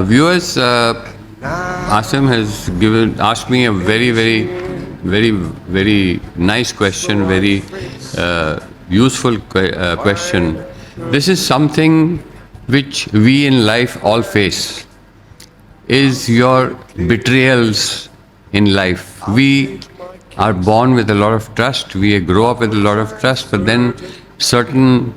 Viewers, Asim has asked me a very nice question, very useful question. This is something which we in life all face. Is your betrayals in life? We are born with a lot of trust. We grow up with a lot of trust, but then certain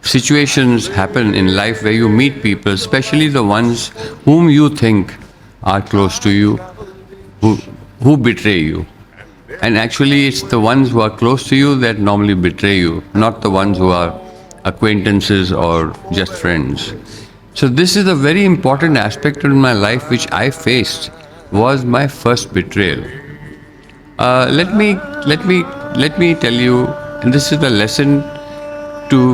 situations happen in life where you meet people, especially the ones whom you think are close to you, who, who betray you. And actually, it's the ones who are close to you that normally betray you, not the ones who are acquaintances or just friends. So this is a very important aspect in my life which I faced was my first betrayal. Let me tell you, and this is the lesson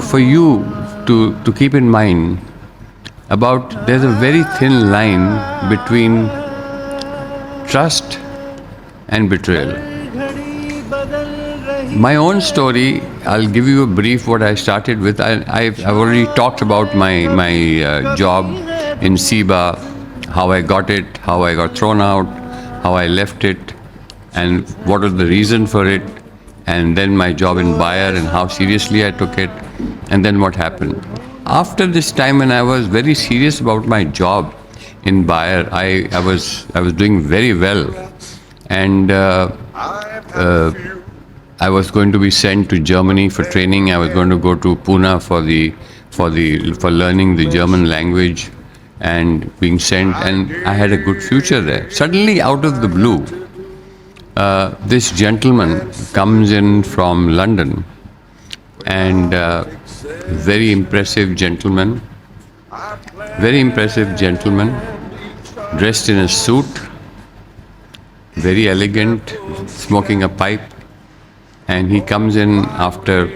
for you to keep in mind about there's a very thin line between trust and betrayal. My own story, I'll give you a brief what I started with. I've already talked about my job in SIBA, how I got it, how I got thrown out, how I left it, and what was the reason for it, and then my job in Bayer and how seriously I took it, and then what happened. After this time when I was very serious about my job in Bayer, I was doing very well, and I was going to be sent to Germany for training. I was going to go to Pune for learning the German language and being sent, and I had a good future there. Suddenly, out of the blue, this gentleman comes in from London, and very impressive gentleman, dressed in a suit, very elegant, smoking a pipe, and he comes in after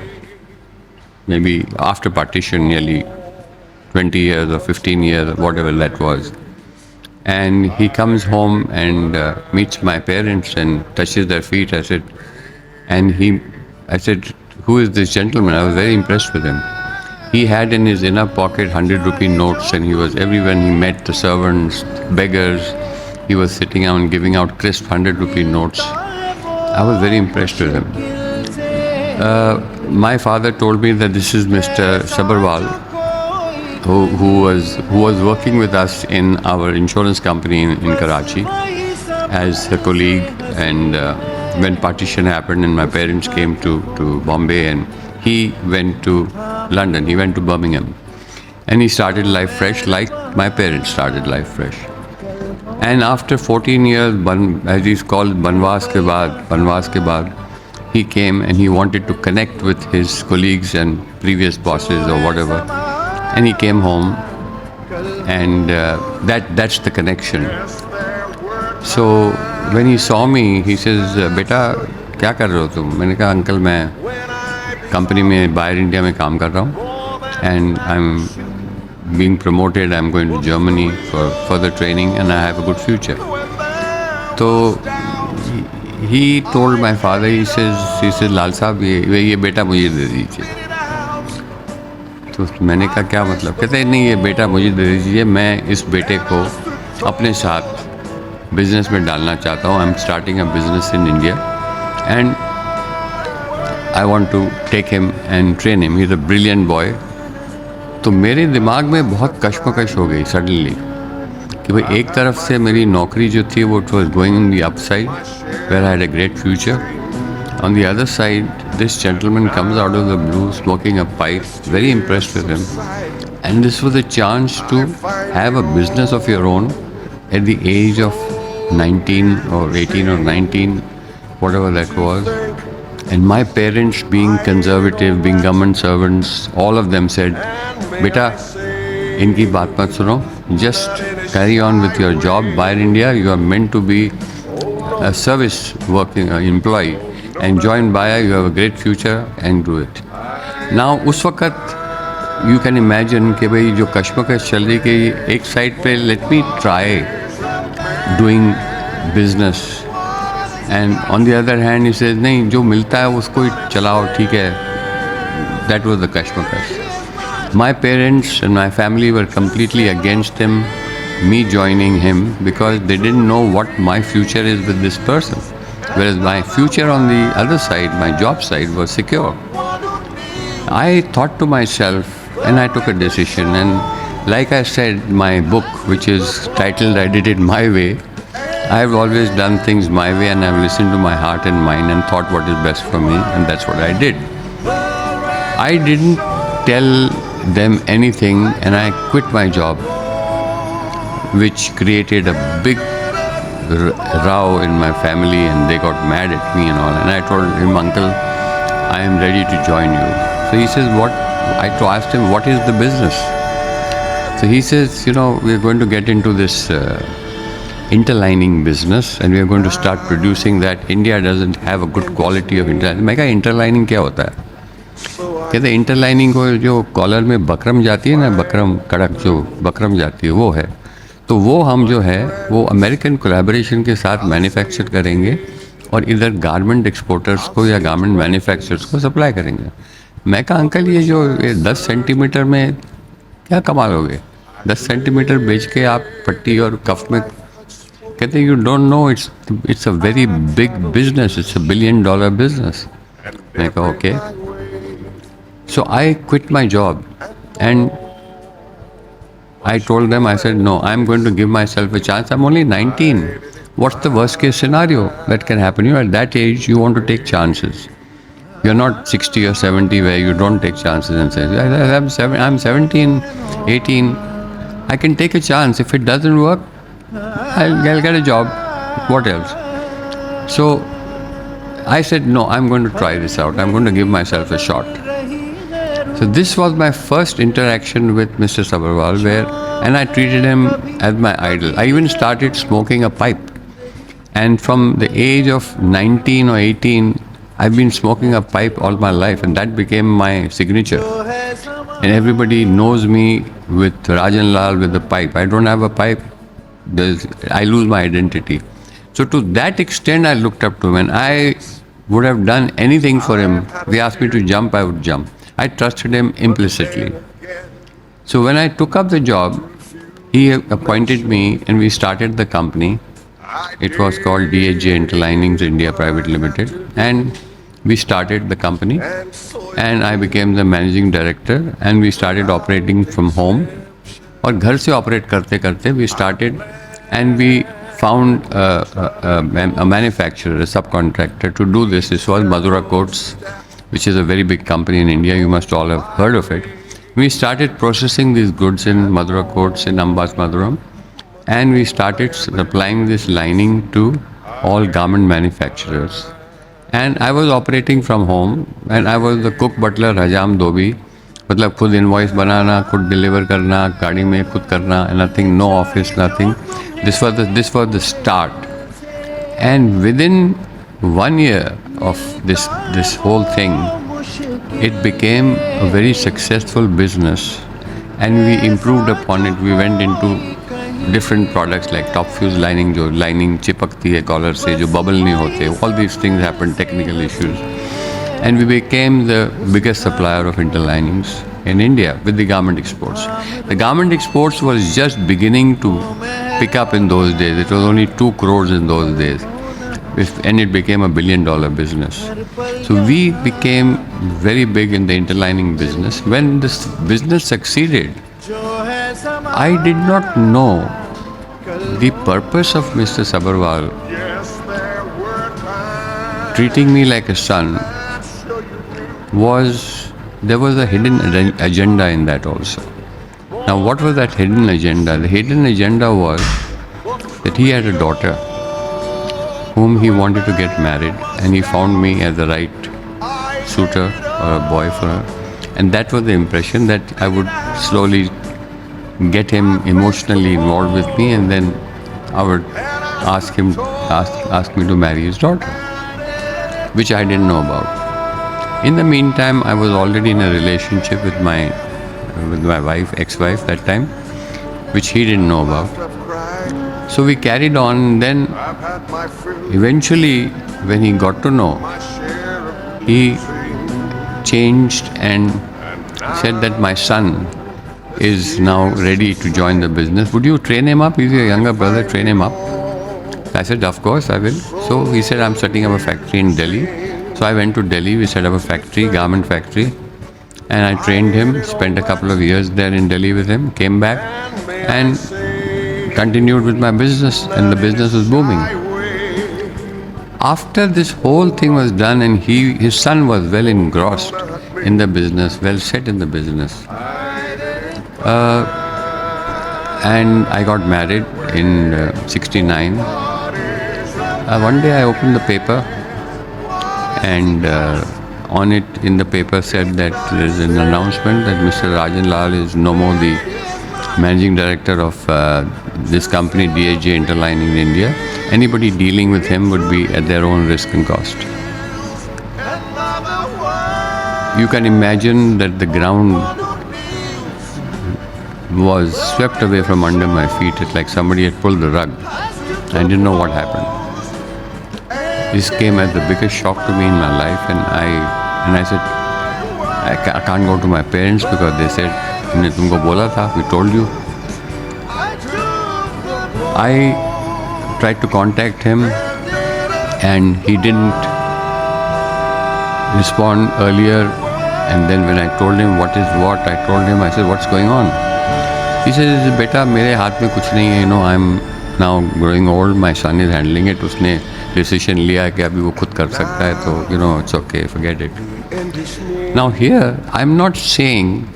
partition, nearly 20 years or 15 years, or whatever that was. And he comes home and meets my parents and touches their feet. I said, who is this gentleman? I was very impressed with him. He had in his inner pocket 100-rupee notes, and he was everywhere. He met the servants, beggars. He was sitting down giving out crisp 100-rupee notes. I was very impressed with him. My father told me that this is Mr. Sabherwal, who was working with us in our insurance company in Karachi as a colleague. And when partition happened and my parents came to Bombay, and he went to London, he went to Birmingham, and he started life fresh like my parents started life fresh. And after 14 years, as he's called, Banwas ke baad, he came and he wanted to connect with his colleagues and previous bosses or whatever. And he came home, and that's the connection. So when he saw me, he says, "Beta, क्या कर रहे हो तुम?" मैंने कहा, "Uncle, मैं company में buyer India में काम कर रहा हूँ, and I'm being promoted. I'm going to Germany for further training, and I have a good future." So he told my father, he says, "लाल साहब, ये बेटा मुझे दे दीजिए." तो मैंने कहा, क्या मतलब? कहते हैं, नहीं, ये बेटा मुझे दे दीजिए, मैं इस बेटे को अपने साथ बिजनेस में डालना चाहता हूँ. I am starting a business in India, and I want to take him and train him. He is a brilliant boy. तो मेरे दिमाग में बहुत कश्मकश हो गई सडनली कि भाई एक तरफ से मेरी नौकरी जो थी वो it was going in the upside where I had a great future. On the other side, this gentleman comes out of the blue smoking a pipe, very impressed with him. And this was a chance to have a business of your own at the age of 19 or 18 or 19, whatever that was. And my parents, being conservative, being government servants, all of them said, "Beta, inki baat mat suno. Just carry on with your job. Bayer India, you are meant to be a service working employee. And join Bayer, you have a great future, and do it." Now, उस वक्त you can imagine कि भाई जो कश्मकश चल रही कि एक side पे let me try doing business, and on the other hand he says, नहीं, जो मिलता है उसको ही चलाओ, ठीक है. That was the कश्मकश. My parents and my family were completely against him. me joining him because they didn't know what my future is with this person. Whereas my future on the other side, my job side, was secure. I thought to myself and I took a decision. And like I said, my book, which is titled I Did It My Way, I've always done things my way and I've listened to my heart and mind and thought what is best for me, and that's what I did. I didn't tell them anything and I quit my job, which created a big row in my family and they got mad at me and all. And I told him, Uncle, I am ready to join you. So he says, what? I asked him, what is the business? So he says, we're going to get into this interlining business and we're going to start producing that. India doesn't have a good quality of interlining. मैं कहा interlining क्या होता है? कहते interlining को जो collar में buckram जाती है ना, बकरम कड़क जो बकरम जाती है वो है। तो वो हम जो है वो अमेरिकन कोलैबोरेशन के साथ मैन्युफैक्चर करेंगे और इधर गारमेंट एक्सपोर्टर्स को या गारमेंट मैन्युफैक्चरर्स को सप्लाई करेंगे। मैं कहा अंकल ये जो 10 सेंटीमीटर में क्या कमा लोगे? 10 सेंटीमीटर बेच के आप पट्टी और कफ में, कहते you don't know it's a very big business, it's $1 billion business. मैं कहा okay. So I quit my job and I told them, I said, no, I'm going to give myself a chance. I'm only 19. What's the worst case scenario that can happen? At that age, you want to take chances. You're not 60 or 70 where you don't take chances and say, I'm 17, 18. I can take a chance. If it doesn't work, I'll get a job. What else? So I said, no, I'm going to try this out. I'm going to give myself a shot. So this was my first interaction with Mr. Sabherwal, and I treated him as my idol. I even started smoking a pipe. And from the age of 19 or 18, I've been smoking a pipe all my life, and that became my signature. And everybody knows me with Rajan Lal with the pipe. I don't have a pipe, I lose my identity. So to that extent, I looked up to him, and I would have done anything for him. They asked me to jump, I would jump. I trusted him implicitly. So when I took up the job, he appointed me and we started the company. It was called DHJ Interlinings India Private Limited, and we started the company and I became the managing director and we started operating from home. और घर से operate करते करते we started and we found a manufacturer, a subcontractor to do this. This was Madura Coats, which is a very big company in India. You must all have heard of it. We started processing these goods in Madura Coats in Ambas Maduram, and we started supplying this lining to all garment manufacturers. And I was operating from home, and I was the cook, butler, hajam, dhobi. मतलब खुद invoice बनाना, खुद deliver करना, गाड़ी में खुद करना, nothing, no office, nothing. This was the start. And within 1 year of this whole thing, it became a very successful business, and we improved upon it. We went into different products like top fuse lining, जो lining चिपकती है collar से, जो bubble नहीं होते. All these things happened, technical issues, and we became the biggest supplier of interlinings in India with the garment exports. The garment exports was just beginning to pick up in those days. It was only 2 crores in those days. And it became a $1 billion business. So we became very big in the interlining business. When this business succeeded, I did not know the purpose of Mr. Sabherwal treating me like a son. There was a hidden agenda in that also. Now what was that hidden agenda? The hidden agenda was that he had a daughter whom he wanted to get married, and he found me as the right suitor or a boy for her. And that was the impression, that I would slowly get him emotionally involved with me, and then I would ask me to marry his daughter, which I didn't know about. In the meantime, I was already in a relationship with my wife, ex-wife that time, which he didn't know about. So we carried on. Then eventually, when he got to know, he changed and said that my son is now ready to join the business. Would you train him up? He's your younger brother, train him up. I said, of course I will. So he said, I'm setting up a factory in Delhi. So I went to Delhi, we set up a factory, garment factory, and I trained him, spent a couple of years there in Delhi with him, came back and continued with my business, and the business was booming. After this whole thing was done and his son was well engrossed in the business, well set in the business, and I got married in 69. One day I opened the paper, and on it in the paper said that there is an announcement that Mr. Rajan Lal is no more the managing director of this company, DHJ Interlining in India. Anybody dealing with him would be at their own risk and cost. You can imagine that the ground was swept away from under my feet. It's like somebody had pulled the rug. I didn't know what happened. This came as the biggest shock to me in my life, and I said, I can't go to my parents because they said, "हमने तुमको बोला था, we told you." I tried to contact him, and he didn't respond earlier. And then when I told him what is what, I told him, I said, "What's going on?" He said, "Beta, मेरे हाथ में कुछ नहीं है. You know, I'm now growing old. My son is handling it. उसने decision लिया कि अभी वो खुद कर सकता है, तो you know, it's okay, forget it." Now here, I'm not saying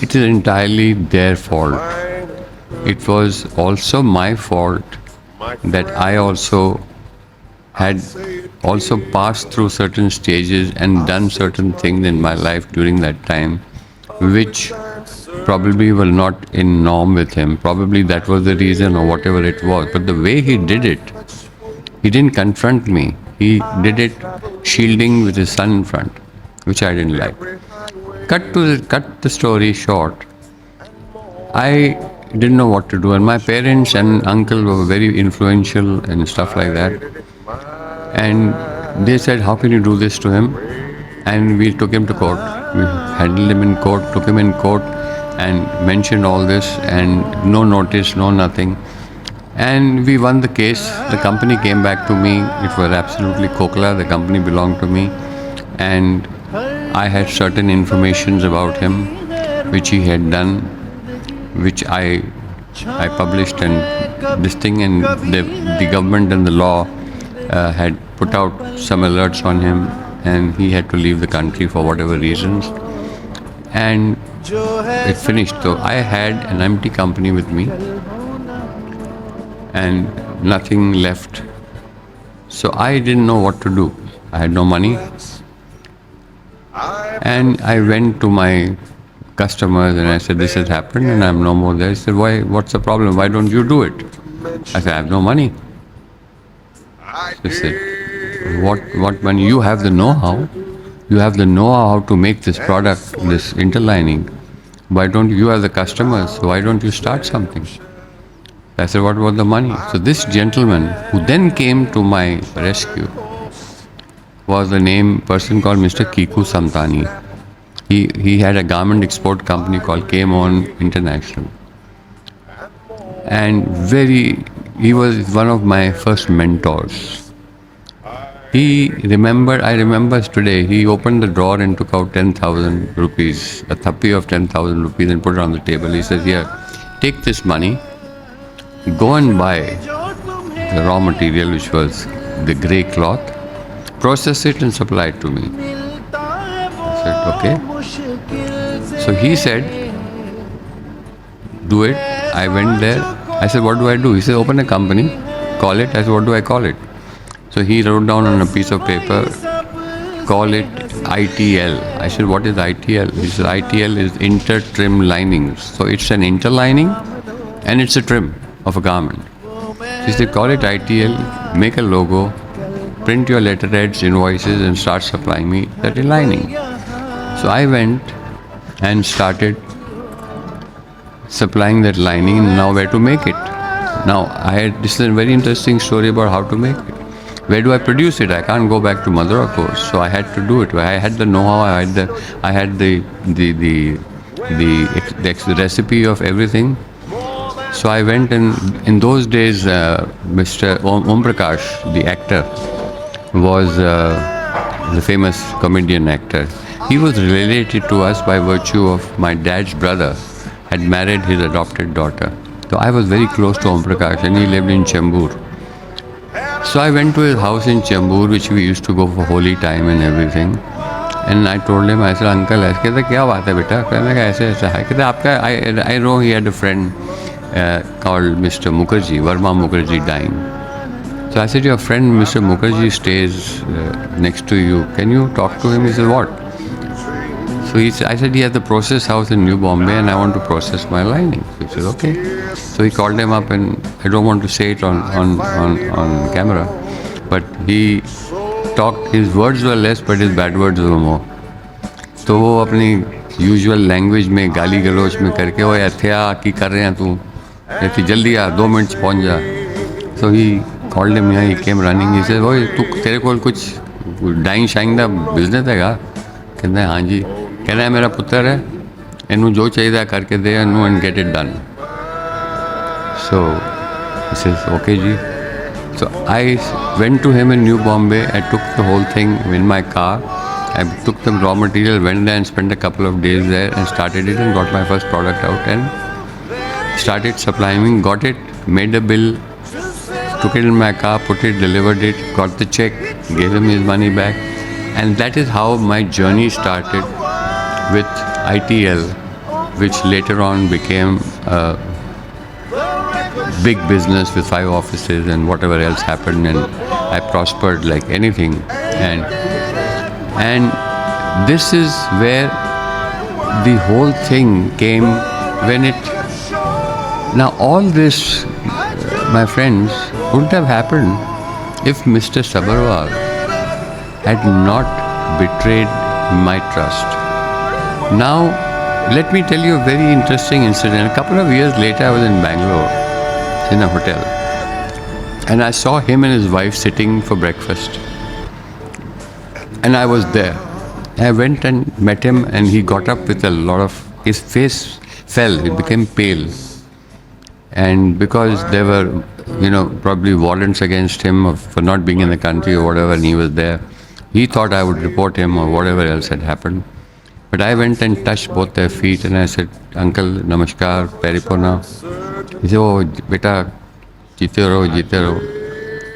it is entirely their fault. It was also my fault that I also had also passed through certain stages and done certain things in my life during that time, which probably were not in norm with him. Probably that was the reason or whatever it was. But the way he did it, he didn't confront me. He did it shielding with his son in front, which I didn't like. Cut the story short. I didn't know what to do, and my parents and uncle were very influential and stuff like that. And they said, "How can you do this to him?" And we took him to court. We handled him in court, took him in court, and mentioned all this, and no notice, no nothing. And we won the case. The company came back to me. It was absolutely Kokla. The company belonged to me. And I had certain informations about him, which he had done, which I published, and this thing, and the government and the law had put out some alerts on him, and he had to leave the country for whatever reasons. And it finished. So I had an empty company with me and nothing left. So I didn't know what to do. I had no money. And I went to my customers and I said, "This has happened and I'm no more there." He said, "Why? What's the problem? Why don't you do it?" I said, "I have no money." He said, what money? You have the know-how. You have the know-how how to make this product, this interlining. Why don't you have the customers? So why don't you start something? I said, "What about the money?" So this gentleman who then came to my rescue was a person called Mr. Kiku Samtani. He had a garment export company called K-Mon International. And he was one of my first mentors. I remember today, he opened the drawer and took out 10,000 rupees, a thappi of 10,000 rupees, and put it on the table. He says, "Here, take this money, go and buy the raw material, which was the grey cloth, process it and supply it to me." I said, "Okay." So he said, "Do it." I went there. I said, "What do I do?" He said, "Open a company, call it." I said, "What do I call it?" So he wrote down on a piece of paper, "Call it ITL." I said, "What is ITL?" He said, "ITL is inter-trim linings." So it's an interlining and it's a trim of a garment. He said, "Call it ITL, make a logo, print your letterheads, invoices, and start supplying me that lining." So I went and started supplying that lining, and now where to make it. Now this is a very interesting story about how to make it. Where do I produce it? I can't go back to Mathura, of course. So I had to do it. I had the know-how. I had the the recipe of everything. So I went, and in those days, Mr. Om Prakash, the actor, was the famous comedian actor. He was related to us by virtue of my dad's brother had married his adopted daughter. So I was very close to Om Prakash, and he lived in Chembur. So I went to his house in Chembur, which we used to go for holy time and everything. And I told him, I said, Uncle, I said, क्या बात है बेटा? कहने लगा ऐसे ऐसा है. कहते आपका I know he had a friend called Mr. Mukherjee, Verma Mukherjee, dying. So I said, your friend Mr. Mukherjee stays next to you. Can you talk to him? He said, what? So I said, he has the process house in New Bombay and I want to process my lining. So he said, okay. So he called him up, and I don't want to say it on camera, but he talked, his words were less but his bad words were more. तो वो अपनी usual language में गाली गलोच में करके वो हथिया की कर रहे हैं तू ऐसी जल्दी आ 2 मिनट पहुंच जा. So he called him, he came running. He said, ओए तू तेरे को कुछ डाइंग शाइंग दा बिजनेस हैगा? कहता है हाँ जी. कहना है मेरा पुत्र है, इनू जो चाहिए करके दे इनू and get it done. So he says, okay ji. So I went to him in New Bombay. I took the whole thing in my car. I took the raw material, went there and spent a couple of days there and started it and got my first product out and started supplying, got it, made a bill, took it in my car, put it, delivered it, got the check, gave him his money back. And that is how my journey started with ITL, which later on became a big business with 5 offices and whatever else happened, and I prospered like anything. And this is where the whole thing came when it. Now all this, my friends, wouldn't have happened if Mr. Sabherwal had not betrayed my trust. Now, let me tell you a very interesting incident. A couple of years later, I was in Bangalore in a hotel, and I saw him and his wife sitting for breakfast, and I was there. I went and met him, and he got up with a lot of, his face fell, he became pale, and because there were, probably warrants against him for not being in the country or whatever, and he was there, he thought I would report him or whatever else had happened. But I went and touched both their feet, and I said, Uncle, namaskar, peripona. He said, oh, beta, jeete raho.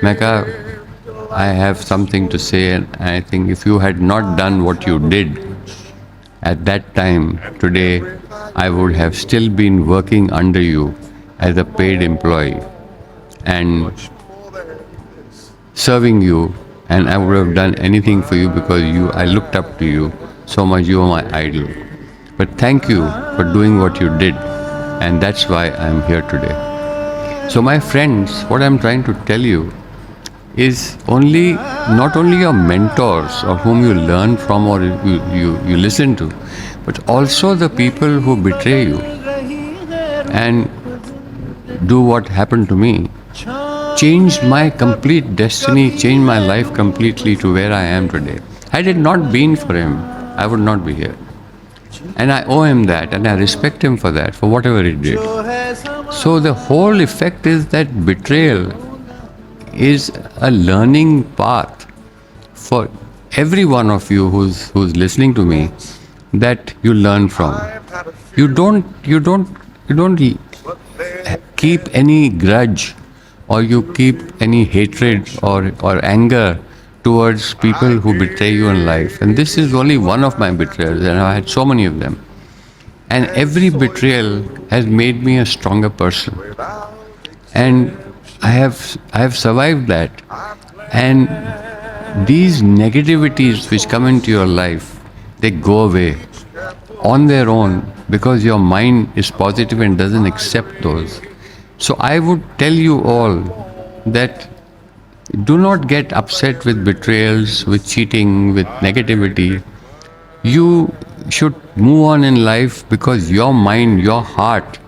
मैं कहा, I have something to say, and I think if you had not done what you did at that time, today, I would have still been working under you as a paid employee and serving you, and I would have done anything for you because I looked up to you so much. You are my idol. But thank you for doing what you did, and that's why I'm here today. So my friends, what I'm trying to tell you is not only your mentors or whom you learn from or you listen to, but also the people who betray you and do what happened to me, changed my complete destiny, changed my life completely to where I am today. Had it not been for him, I would not be here. And I owe him that, and I respect him for that, for whatever he did. So the whole effect is that betrayal is a learning path for every one of you who's listening to me, that you learn from. You don't keep any grudge, or you keep any hatred or anger towards people who betray you in life. And this is only one of my betrayals, and I had so many of them. And every betrayal has made me a stronger person. And I have survived that. And these negativities which come into your life, they go away on their own because your mind is positive and doesn't accept those. So I would tell you all that do not get upset with betrayals, with cheating, with negativity. You should move on in life because your mind, your heart,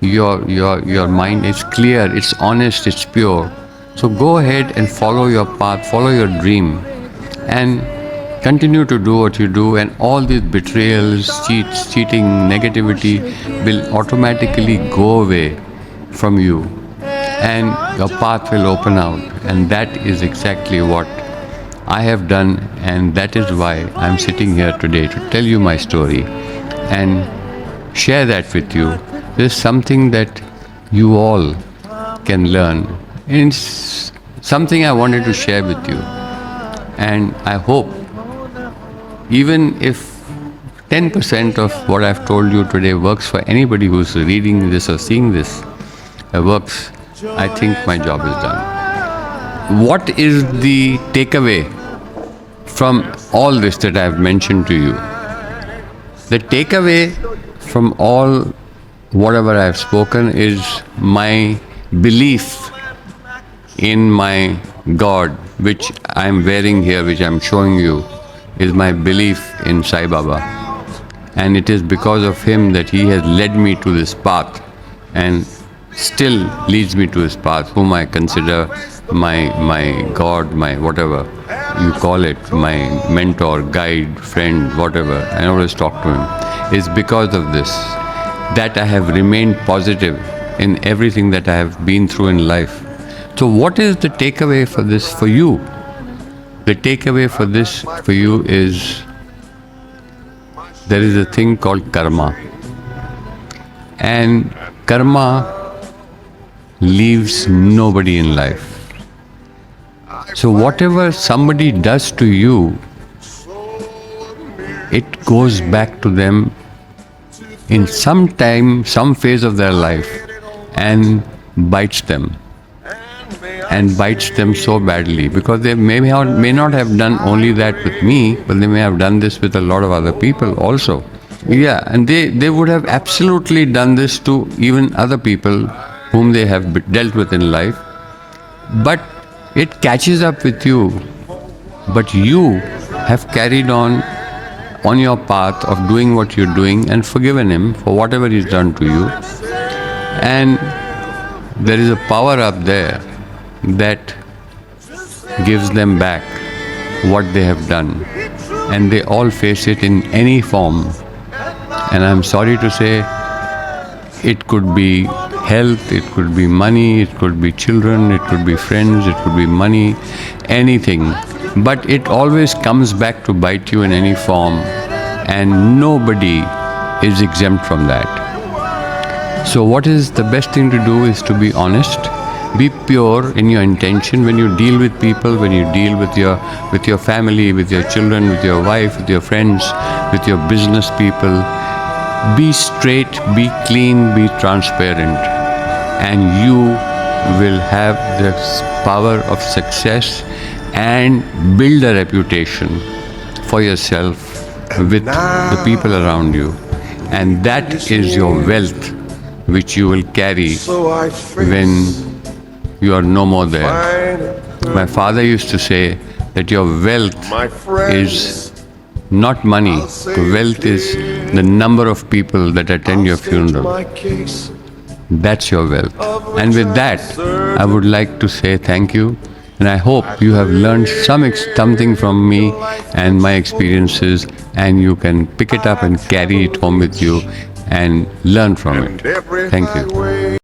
your mind is clear, it's honest, it's pure. So go ahead and follow your path, follow your dream, and Continue to do what you do, and all these betrayals, cheating, negativity will automatically go away from you, and your path will open out. And that is exactly what I have done, and that is why I'm sitting here today to tell you my story and share that with you. There's something that you all can learn, and it's something I wanted to share with you. And I hope, even if 10% of what I've told you today works for anybody who's reading this or seeing this, works, I think my job is done. What is the takeaway from all this that I've mentioned to you? The takeaway from all whatever I've spoken is my belief in my God, which I'm wearing here, which I'm showing you, is my belief in Sai Baba. And it is because of him that he has led me to this path and still leads me to his path, whom I consider my God, my whatever you call it, my mentor, guide, friend, whatever. I always talk to him. It's because of this that I have remained positive in everything that I have been through in life. So what is the takeaway for this for you? The takeaway for this for you is there is a thing called karma. And karma leaves nobody in life. So whatever somebody does to you, it goes back to them in some time, some phase of their life, and bites them. And bites them so badly, because they may not have done only that with me, but they may have done this with a lot of other people also. Yeah, and they would have absolutely done this to even other people whom they have dealt with in life. But it catches up with you. But you have carried on your path of doing what you're doing and forgiven him for whatever he's done to you. And there is a power up there that gives them back what they have done, and they all face it in any form. And I'm sorry to say, it could be health, it could be money, it could be children, it could be friends, it could be money, anything. But it always comes back to bite you in any form, and nobody is exempt from that. So what is the best thing to do is to be honest. Be pure in your intention when you deal with people, when you deal with your family, with your children, with your wife, with your friends, with your business people. Be straight, be clean, be transparent, and you will have the power of success and build a reputation for yourself with the people around you. And that is your wealth, which you will carry when you are no more there. My father used to say that your wealth is not money. Wealth is the number of people that attend your funeral. That's your wealth. And with that, I would like to say thank you. And I hope you have learned something from me and my experiences, and you can pick it up and carry it home with you and learn from it. Thank you.